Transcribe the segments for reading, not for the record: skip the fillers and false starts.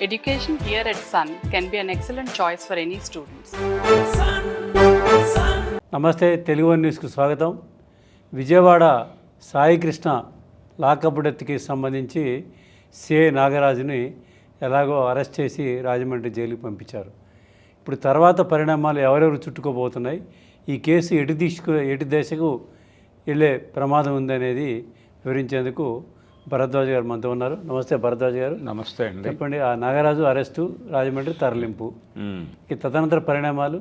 Education here at Sun can be an excellent choice for any students. నమస్తే, Telugu one న్యూస్కు స్వాగతం. Vijayawada Saikrishna lockup డెత్కి సంబంధించి CI నాగరాజుని ఎలాగో అరెస్ట్ చేసి రాజమండ్రి జైలుకి పంపించారు. ఇప్పుడు తర్వాత పరిణామాలు ఎవరెవరు చుట్టుకోబోతున్నాయి, ఈ కేసు ఎటు దశకు వెళ్ళే ప్రమాదం ఉందనేది వివరించేందుకు భరద్వాజ్ గారు మనతో ఉన్నారు. నమస్తే భరద్వాజ్ గారు. నమస్తే అండి. చెప్పండి, ఆ నాగరాజు అరెస్టు, రాజమండ్రి తరలింపు, ఈ తదనంతర పరిణామాలు.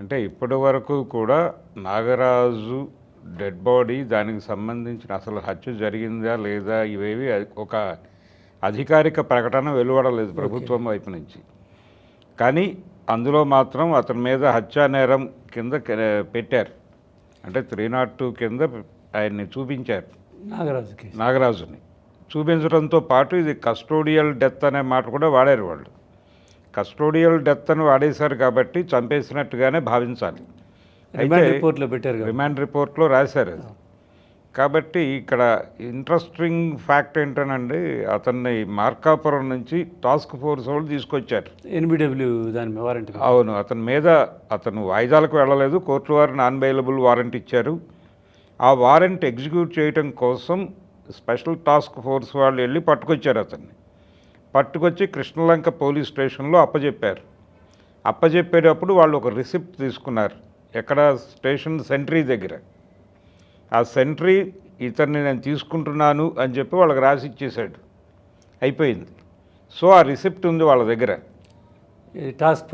అంటే ఇప్పటి వరకు కూడా నాగరాజు డెడ్ బాడీ, దానికి సంబంధించిన అసలు హత్య జరిగిందా లేదా ఇవేవి ఒక అధికారిక ప్రకటన వెలువడలేదు ప్రభుత్వం వైపు నుంచి. కానీ అందులో మాత్రం అతని మీద హత్యా నేరం కింద పెట్టారు. అంటే 302 కింద ఆయన్ని చూపించారు, నాగరాజుని చూపించడంతో పాటు ఇది కస్టోడియల్ డెత్ అనే మాట కూడా వాడారు. వాళ్ళు కస్టోడియల్ డెత్ అని వాడేశారు కాబట్టి చంపేసినట్టుగానే భావించాలి. అయితే రిపోర్ట్లో పెట్టారు, రిమాండ్ రిపోర్ట్లో రాశారు అది. కాబట్టి ఇక్కడ ఇంట్రెస్టింగ్ ఫ్యాక్ట్ ఏంటనండి, అతన్ని మార్కాపురం నుంచి టాస్క్ ఫోర్స్ వాళ్ళు తీసుకొచ్చారు. ఎన్బిడబ్ల్యూ దాని వారెంట్. అవును, అతను వాయిదాలకు వెళ్ళలేదు, కోర్టు వారు నాన్ బెయిలబుల్ వారెంట్ ఇచ్చారు. ఆ వారెంట్ ఎగ్జిక్యూట్ చేయడం కోసం స్పెషల్ టాస్క్ ఫోర్స్ వాళ్ళు వెళ్ళి పట్టుకొచ్చారు. అతన్ని పట్టుకొచ్చి కృష్ణలంక పోలీస్ స్టేషన్లో అప్పచెప్పారు. అప్పచెప్పేటప్పుడు వాళ్ళు ఒక రిసిప్ట్ తీసుకున్నారు, ఎక్కడ స్టేషన్ సెంట్రీ దగ్గర. ఆ సెంట్రీ ఇతన్ని నేను తీసుకుంటున్నాను అని చెప్పి వాళ్ళకి రాసి ఇచ్చేశాడు, అయిపోయింది. సో ఆ రిసిప్ట్ ఉంది వాళ్ళ దగ్గర, టాస్క్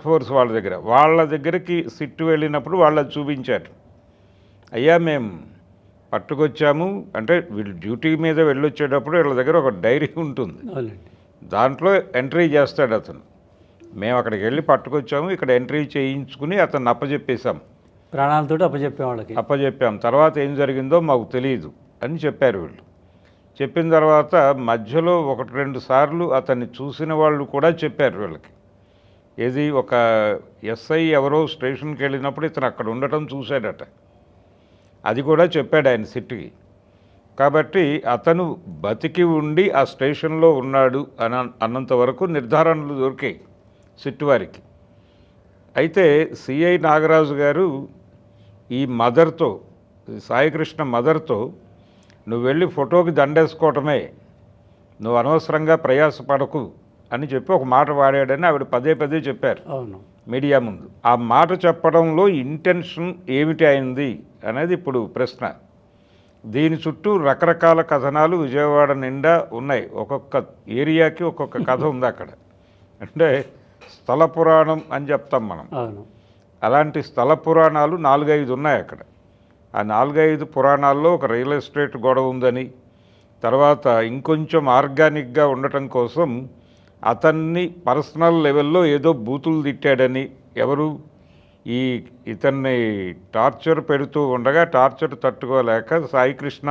ఫోర్స్ వాళ్ళ దగ్గర. వాళ్ళ దగ్గరికి సిట్టు వెళ్ళినప్పుడు వాళ్ళు అది చూపించారు. అయ్యా మేము పట్టుకొచ్చాము అంటే, వీళ్ళు డ్యూటీ మీద వెళ్ళొచ్చేటప్పుడు వీళ్ళ దగ్గర ఒక డైరీ ఉంటుంది, దాంట్లో ఎంట్రీ చేస్తాడు అతను. మేము అక్కడికి వెళ్ళి పట్టుకొచ్చాము, ఇక్కడ ఎంట్రీ చేయించుకుని అతన్ని అప్పచెప్పేశాం, ప్రాణాలతో అప్పచెప్పాం. తర్వాత ఏం జరిగిందో మాకు తెలియదు అని చెప్పారు వీళ్ళు. చెప్పిన తర్వాత మధ్యలో 1-2 సార్లు అతన్ని చూసిన వాళ్ళు కూడా చెప్పారు వీళ్ళకి. ఏది, ఒక ఎస్ఐ ఎవరో స్టేషన్కి వెళ్ళినప్పుడు ఇతను అక్కడ ఉండటం చూశాడట, అది కూడా చెప్పాడు ఆయన సిట్కి. కాబట్టి అతను బతికి ఉండి ఆ స్టేషన్లో ఉన్నాడు అన్నంత వరకు నిర్ధారణలు దొరికాయి సిట్టు వారికి. అయితే సిఐ నాగరాజు గారు ఈ మదర్తో, సాయికృష్ణ మదర్తో, నువ్వు వెళ్ళి ఫోటోకి దండేసుకోవటమే, నువ్వు అనవసరంగా ప్రయాసపడకు అని చెప్పి ఒక మాట వాడాడని ఆవిడ పదే చెప్పారు మీడియా ముందు. ఆ మాట చెప్పడంలో ఇంటెన్షన్ ఏమిటి అయింది అనేది ఇప్పుడు ప్రశ్న. దీని చుట్టూ రకరకాల కథనాలు విజయవాడ నిండా ఉన్నాయి. ఒక్కొక్క ఏరియాకి ఒక్కొక్క కథ ఉంది అక్కడ. అంటే స్థల పురాణం అని చెప్తాం మనం. అలాంటి స్థల పురాణాలు 4-5 ఉన్నాయి అక్కడ. ఆ 4-5 పురాణాల్లో ఒక రియల్ ఎస్టేట్ గొడవ ఉందని, తర్వాత ఇంకొంచెం ఆర్గానిక్గా ఉండటం కోసం అతన్ని పర్సనల్ లెవెల్లో ఏదో బూతులు తిట్టాడని, ఎవరు ఇతన్ని టార్చర్ పెడుతూ ఉండగా టార్చర్ తట్టుకోలేక సాయికృష్ణ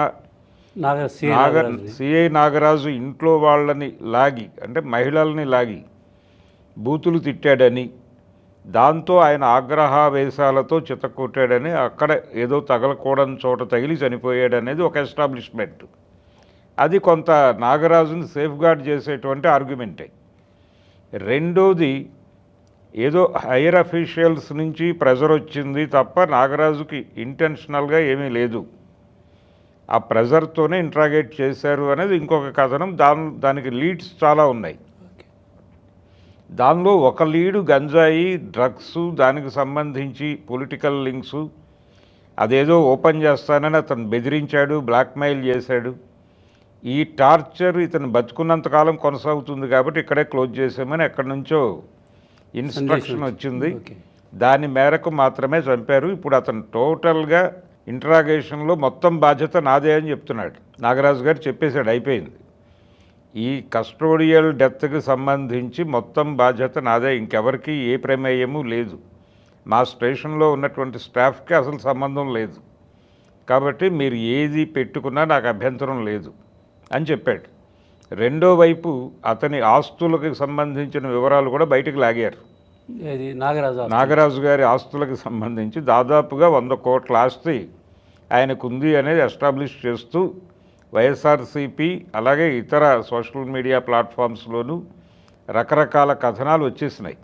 సిఐ నాగరాజు ఇంట్లో వాళ్ళని లాగి, అంటే మహిళల్ని లాగి బూతులు తిట్టాడని, దాంతో ఆయన ఆగ్రహావేశాలతో చితక్కొట్టాడని, అక్కడ ఏదో తగలకూడని చోట తగిలి చనిపోయాడనేది ఒక ఎస్టాబ్లిష్మెంట్. అది కొంత నాగరాజుని సేఫ్ గార్డ్ చేసేటువంటి ఆర్గ్యుమెంటే. రెండోది, ఏదో హైయర్ అఫీషియల్స్ నుంచి ప్రెజర్ వచ్చింది తప్ప నాగరాజుకి ఇంటెన్షనల్గా ఏమీ లేదు, ఆ ప్రెజర్తోనే ఇంట్రాగేట్ చేశారు అనేది ఇంకొక కథనం. దానికి లీడ్స్ చాలా ఉన్నాయి. దానిలో ఒక లీడు గంజాయి, డ్రగ్స్, దానికి సంబంధించి పొలిటికల్ లింక్స్, అదేదో ఓపెన్ చేస్తానని అతను బెదిరించాడు, బ్లాక్మెయిల్ చేశాడు. ఈ టార్చర్ ఇతను బతుకున్నంతకాలం కొనసాగుతుంది కాబట్టి ఇక్కడే క్లోజ్ చేసామని ఎక్కడి నుంచో ఇన్స్ట్రక్షన్ వచ్చింది. దాని మేరకు మాత్రమే చంపారు. ఇప్పుడు అతను టోటల్గా ఇంట్రాగేషన్లో మొత్తం బాధ్యత నాదే అని చెప్తున్నాడు. నాగరాజు గారు చెప్పేశాడు, అయిపోయింది, ఈ కస్టోడియల్ డెత్కి సంబంధించి మొత్తం బాధ్యత నాదే, ఇంకెవరికి ఏ ప్రమేయము లేదు, మా స్టేషన్లో ఉన్నటువంటి స్టాఫ్కి అసలు సంబంధం లేదు, కాబట్టి మీరు ఏది పెట్టుకున్నా నాకు అభ్యంతరం లేదు అని చెప్పాడు. రెండో వైపు అతని ఆస్తులకు సంబంధించిన వివరాలు కూడా బయటకు లాగారు. నాగరాజు గారి ఆస్తులకు సంబంధించి దాదాపుగా 100 కోట్ల ఆస్తి ఆయనకుంది అనేది ఎస్టాబ్లిష్ చేస్తూ వైఎస్ఆర్సీపీ అలాగే ఇతర సోషల్ మీడియా ప్లాట్ఫామ్స్లోనూ రకరకాల కథనాలు వచ్చేసినాయి.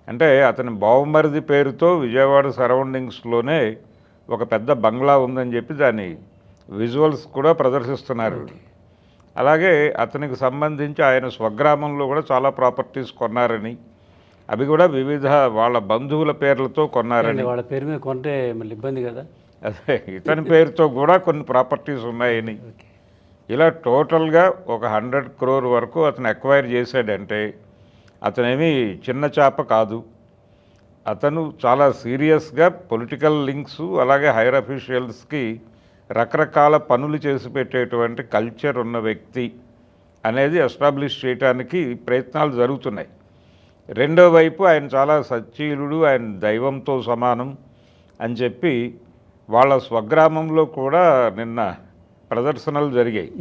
అంటే అతని బావమరిది పేరుతో విజయవాడ సరౌండింగ్స్లోనే ఒక పెద్ద బంగ్లా ఉందని చెప్పి దాని విజువల్స్ కూడా ప్రదర్శిస్తున్నారు. అలాగే అతనికి సంబంధించి ఆయన స్వగ్రామంలో కూడా చాలా ప్రాపర్టీస్ కొన్నారని, అవి కూడా వివిధ వాళ్ళ బంధువుల పేర్లతో కొన్నారని. వాళ్ళ పేరు మీద కొంటే మళ్ళీ ఇబ్బంది కదా. అదే ఇతని పేరుతో కూడా కొన్ని ప్రాపర్టీస్ ఉన్నాయని, ఇలా టోటల్గా ఒక 100 crore వరకు అతను అక్వైర్ చేశాడంటే అతనేమి చిన్న చేప కాదు. అతను చాలా సీరియస్గా పొలిటికల్ లింక్స్, అలాగే హైర్ అఫీషియల్స్కి రకరకాల పనులు చేసి పెట్టేటువంటి కల్చర్ ఉన్న వ్యక్తి అనేది ఎస్టాబ్లిష్ చేయడానికి ప్రయత్నాలు జరుగుతున్నాయి. రెండో వైపు ఆయన చాలా సచ్చీలుడు, ఆయన దైవంతో సమానం అని చెప్పి వాళ్ళ స్వగ్రామంలో కూడా నిన్న ప్రదర్శనలు జరిగాయి.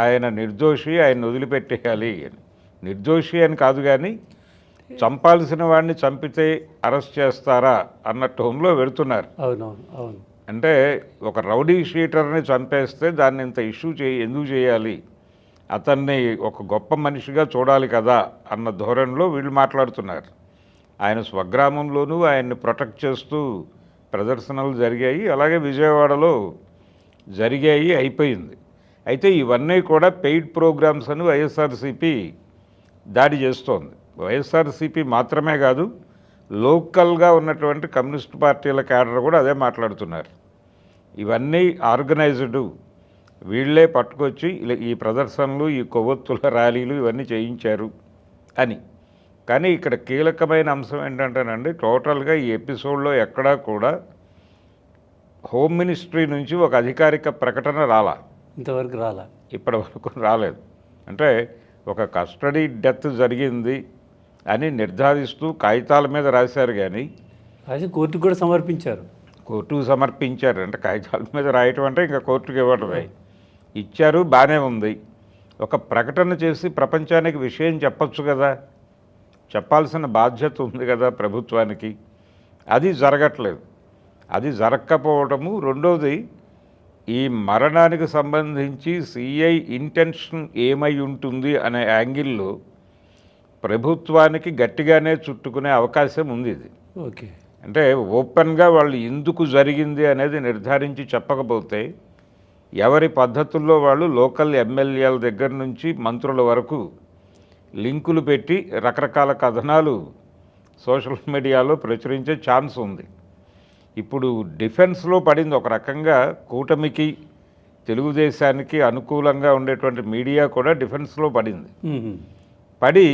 ఆయన నిర్దోషి, ఆయన వదిలిపెట్టేయాలి అని. నిర్దోషి అని కాదు కానీ చంపాల్సిన వాడిని చంపితే అరెస్ట్ చేస్తారా అన్న టోన్లో వెళుతున్నారు. అవునవును అవును. అంటే ఒక రౌడీ షీటర్ని చంపేస్తే దాన్ని ఇంత ఇష్యూ ఎందుకు చేయాలి, అతన్ని ఒక గొప్ప మనిషిగా చూడాలి కదా అన్న ధోరణిలో వీళ్ళు మాట్లాడుతున్నారు. ఆయన స్వగ్రామంలోనూ ఆయన్ని ప్రొటెక్ట్ చేస్తూ ప్రదర్శనలు జరిగాయి, అలాగే విజయవాడలో జరిగాయి, అయిపోయింది. అయితే ఇవన్నీ కూడా పెయిడ్ ప్రోగ్రామ్స్ అని వైఎస్ఆర్సీపీ దాడి చేస్తోంది. వైఎస్ఆర్సీపీ మాత్రమే కాదు, లోకల్గా ఉన్నటువంటి కమ్యూనిస్ట్ పార్టీల క్యాడర్ కూడా అదే మాట్లాడుతున్నారు. ఇవన్నీ ఆర్గనైజ్డ్, వీళ్ళే పట్టుకొచ్చి ఈ ప్రదర్శనలు, ఈ కొవ్వొత్తుల ర్యాలీలు ఇవన్నీ చేయించారు అని. కానీ ఇక్కడ కీలకమైన అంశం ఏంటంటేనండి, టోటల్గా ఈ ఎపిసోడ్లో ఎక్కడా కూడా హోమ్ మినిస్ట్రీ నుంచి ఒక అధికారిక ప్రకటన రాలా, ఇంతవరకు రాలా, ఇప్పటి వరకు రాలేదు. అంటే ఒక కస్టడీ డెత్ జరిగింది అని నిర్ధారిస్తూ కాగితాల మీద రాశారు, కానీ అది కోర్టుకు కూడా సమర్పించారు. కోర్టుకు సమర్పించారు. అంటే కాగితాల మీద రాయటం అంటే ఇంకా కోర్టుకు ఇవ్వడమే. ఇచ్చారు, బాగానే ఉంది. ఒక ప్రకటన చేసి ప్రపంచానికి విషయం చెప్పచ్చు కదా, చెప్పాల్సిన బాధ్యత ఉంది కదా ప్రభుత్వానికి. అది జరగట్లేదు. అది జరగకపోవటము. రెండోది, ఈ మరణానికి సంబంధించి సిఐ ఇంటెన్షన్ ఏమై ఉంటుంది అనే యాంగిల్లో ప్రభుత్వానికి గట్టిగానే చుట్టుకునే అవకాశం ఉంది. ఇది ఓకే, అంటే ఓపెన్గా వాళ్ళు ఎందుకు జరిగింది అనేది నిర్ధారించి చెప్పకపోతే ఎవరి పద్ధతుల్లో వాళ్ళు లోకల్ ఎమ్మెల్యేల దగ్గర నుంచి మంత్రుల వరకు లింకులు పెట్టి రకరకాల కథనాలు సోషల్ మీడియాలో ప్రచురించే ఛాన్స్ ఉంది. ఇప్పుడు డిఫెన్స్లో పడింది ఒక రకంగా. కూటమికి, తెలుగుదేశానికి అనుకూలంగా ఉండేటువంటి మీడియా కూడా డిఫెన్స్లో పడింది. పడి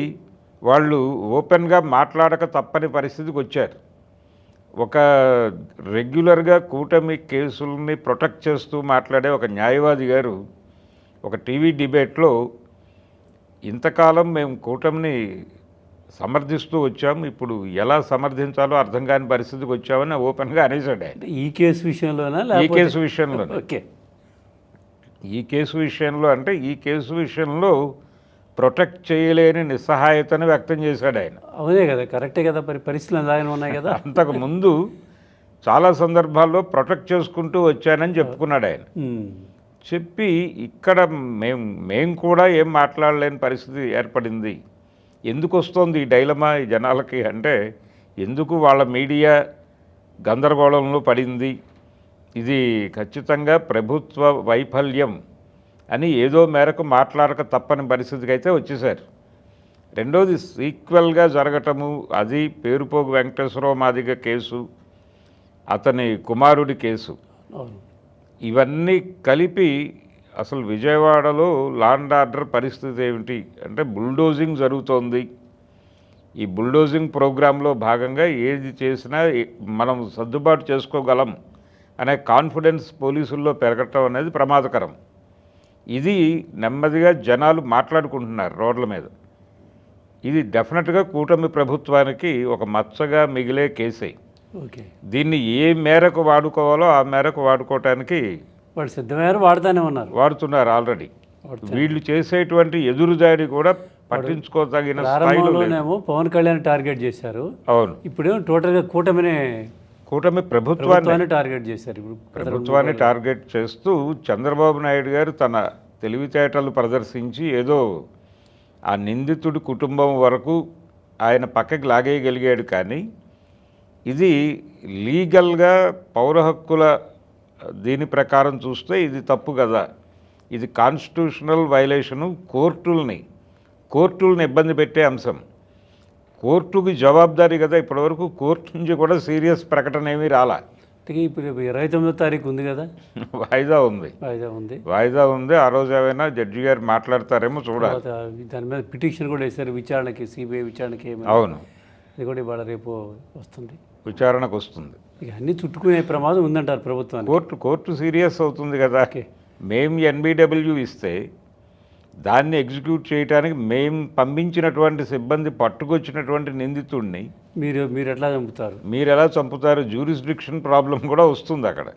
వాళ్ళు ఓపెన్గా మాట్లాడక తప్పని పరిస్థితికి వచ్చారు. ఒక రెగ్యులర్గా కూటమి కేసుల్ని ప్రొటెక్ట్ చేస్తూ మాట్లాడే ఒక న్యాయవాది గారు ఒక టీవీ డిబేట్లో, ఇంతకాలం మేము కూటమిని సమర్థిస్తూ వచ్చాం, ఇప్పుడు ఎలా సమర్థించాలో అర్థం కాని పరిస్థితికి వచ్చామని ఓపెన్గా అనేసాడు ఆయన. ఈ కేసు విషయంలోనా? ఈ కేసు విషయంలో. ఓకే, ఈ కేసు విషయంలో అంటే ఈ కేసు విషయంలో ప్రొటెక్ట్ చేయలేని నిస్సహాయతను వ్యక్తం చేశాడు ఆయన. అవునే కదా, కరెక్టే కదా, పరిస్థితులు అలాగే ఉన్నాయి కదా. అంతకుముందు చాలా సందర్భాల్లో ప్రొటెక్ట్ చేసుకుంటూ వచ్చానని చెప్పుకున్నాడు ఆయన. చెప్పి ఇక్కడ మేము కూడా ఏం మాట్లాడలేని పరిస్థితి ఏర్పడింది. ఎందుకు వస్తుంది ఈ డైలమా ఈ జనాలకి అంటే, ఎందుకు వాళ్ళ మీడియా గందరగోళంలో పడింది, ఇది ఖచ్చితంగా ప్రభుత్వ వైఫల్యం అని ఏదో మేరకు మాట్లాడక తప్పని పరిస్థితికి అయితే వచ్చేసారు. రెండోది, సీక్వెల్గా జరగటము, అది పేరుపోగు వెంకటేశ్వరరావు మాదిగ కేసు, అతని కుమారుడి కేసు, ఇవన్నీ కలిపి అసలు విజయవాడలో లా అండ్ ఆర్డర్ పరిస్థితి ఏమిటి అంటే బుల్డోజింగ్ జరుగుతోంది. ఈ బుల్డోజింగ్ ప్రోగ్రాంలో భాగంగా ఏది చేసినా మనం సర్దుబాటు చేసుకోగలం అనే కాన్ఫిడెన్స్ పోలీసుల్లో పెరగటం అనేది ప్రమాదకరం. ఇది నెమ్మదిగా జనాలు మాట్లాడుకుంటున్నారు రోడ్ల మీద. ఇది డెఫినెట్గా కూటమి ప్రభుత్వానికి ఒక మచ్చగా మిగిలే కేసే. ఓకే, దీన్ని ఏ మేరకు వాడుకోవాలో ఆ మేరకు వాడుకోవటానికి వాళ్ళు సిద్ధమయ్యారు, వాడుతున్నారు ఆల్రెడీ. వీళ్ళు చేసేటువంటి ఎదురుదాడి కూడా పట్టించుకోదగిన స్థాయిలోనేమో పవన్ కళ్యాణ్ టార్గెట్ చేశారు. అవును, ఇప్పుడేమో టోటల్గా కూటమి ప్రభుత్వాన్ని టార్గెట్ చేశారు. ఇప్పుడు ప్రభుత్వాన్ని టార్గెట్ చేస్తూ చంద్రబాబు నాయుడు గారు తన తెలివితేటలు ప్రదర్శించి ఏదో ఆ నిందితుడి కుటుంబం వరకు ఆయన పక్కకి లాగేయగలిగాడు. కానీ ఇది లీగల్గా పౌర హక్కుల దీని ప్రకారం చూస్తే ఇది తప్పు కదా, ఇది కాన్స్టిట్యూషనల్ వైలేషను. కోర్టుల్ని ఇబ్బంది పెట్టే అంశం. కోర్టుకి జవాబుదారీ కదా. ఇప్పటివరకు కోర్టు నుంచి కూడా సీరియస్ ప్రకటన ఏమీ రాలా. ఇప్పుడు 29వ తారీఖు ఉంది కదా, వాయిదా ఉంది. వాయిదా ఉంది. ఆ రోజు ఏమైనా జడ్జి గారు మాట్లాడతారేమో చూడాలి. దాని మీద పిటిషన్ కూడా వేశారు విచారణకి, సిబిఐ విచారణకి. అవును, అది కూడా ఇవాళ రేపు వస్తుంది, విచారణకు వస్తుంది. ఇక అన్నీ చుట్టుకునే ప్రమాదం ఉందంటారు ప్రభుత్వానికి. కోర్టు సీరియస్ అవుతుంది కదా. మేము ఎన్బిడబ్ల్యూ ఇస్తే దాన్ని ఎగ్జిక్యూట్ చేయడానికి మేము పంపించినటువంటి సిబ్బంది పట్టుకొచ్చినటువంటి నిందితుడిని మీరు ఎట్లా చంపుతారు, మీరు ఎలా చంపుతారు? జ్యూరిస్డిక్షన్ ప్రాబ్లం కూడా వస్తుంది అక్కడ.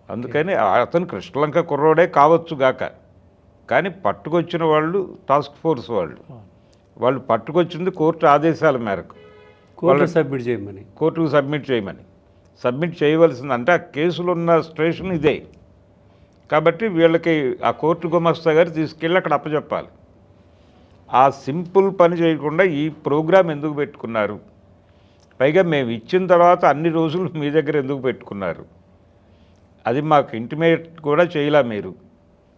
అందుకని అతను కృష్ణలంక కుర్రోడే కావచ్చు గాక, కానీ పట్టుకొచ్చిన వాళ్ళు టాస్క్ ఫోర్స్ వాళ్ళు పట్టుకొచ్చింది కోర్టు ఆదేశాల మేరకు కోర్టుకు సబ్మిట్ చేయమని. సబ్మిట్ చేయవలసింది అంటే ఆ కేసులు ఉన్న స్టేషన్ ఇదే కాబట్టి వీళ్ళకి ఆ కోర్టు గుమస్తా గారు తీసుకెళ్ళి అక్కడ అప్పచెప్పాలి. ఆ సింపుల్ పని చేయకుండా ఈ ప్రోగ్రాం ఎందుకు పెట్టుకున్నారు? పైగా మేము ఇచ్చిన తర్వాత అన్ని రోజులు మీ దగ్గర ఎందుకు పెట్టుకున్నారు? అది మాకు ఇంటిమేట్ కూడా చేయలే, మీరు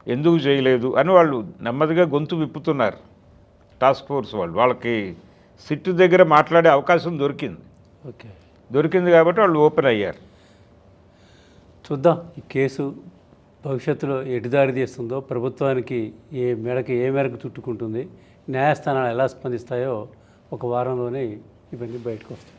ఎందుకు చేయలేదు అని వాళ్ళు నెమ్మదిగా గొంతు విప్పుతున్నారు. టాస్క్ ఫోర్స్ వాళ్ళకి సిట్టు దగ్గర మాట్లాడే అవకాశం దొరికింది కాబట్టి వాళ్ళు ఓపెన్ అయ్యారు. చూద్దాం ఈ కేసు భవిష్యత్తులో ఎటు దారి తీస్తుందో, ప్రభుత్వానికి ఏ మేరకు చుట్టుకుంటుంది, న్యాయస్థానాలు ఎలా స్పందిస్తాయో ఒక వారంలోనే ఇవన్నీ బయటకు వస్తాయి.